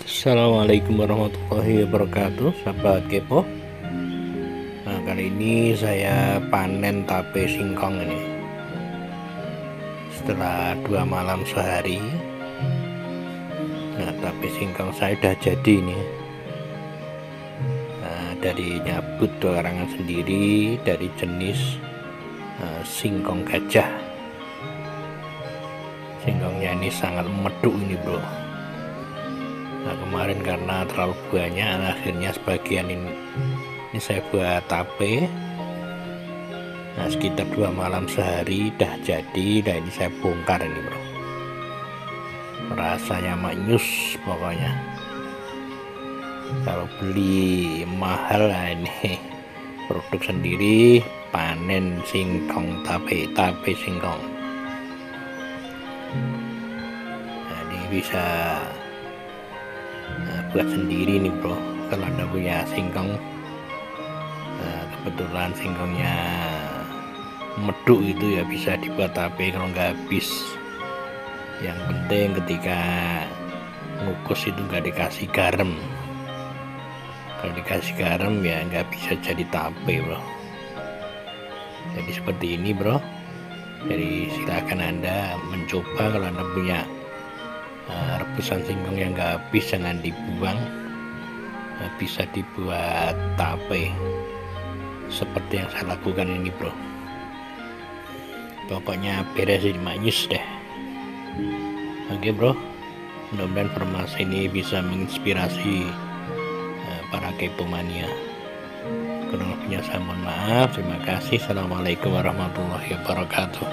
Assalamualaikum warahmatullahi wabarakatuh, sahabat kepo. Nah, kali ini saya panen tape singkong ini. Setelah 2 malam sehari, nah tape singkong saya udah jadi ini. Nah, dari nyabut 2 karangan sendiri dari jenis singkong gajah. Singkongnya ini sangat meduk ini, bro. Nah, kemarin karena terlalu banyak, akhirnya sebagian ini saya buat tape. Nah, sekitar 2 malam sehari dah jadi. Dan ini saya bongkar ini, bro. Rasanya manyus pokoknya. Kalau beli mahal, lah ini produk sendiri, panen singkong tape singkong. Nah, ini bisa buat sendiri nih, bro. Kalau anda punya singkong, kebetulan singkongnya meduk itu ya bisa dibuat tape kalau nggak habis. Yang penting ketika ngukus itu nggak dikasih garam. Kalau dikasih garam ya nggak bisa jadi tape, bro. Jadi seperti ini, bro. Jadi silakan anda mencoba. Kalau anda punya rebusan singkong yang nggak habis, jangan dibuang. Bisa dibuat tape seperti yang saya lakukan ini, bro. Pokoknya beres ini, manyus deh. Oke, bro, mudah-mudahan informasi ini bisa menginspirasi para kepo mania. Kurang lebihnya saya mohon maaf. Terima kasih. Assalamualaikum warahmatullahi wabarakatuh.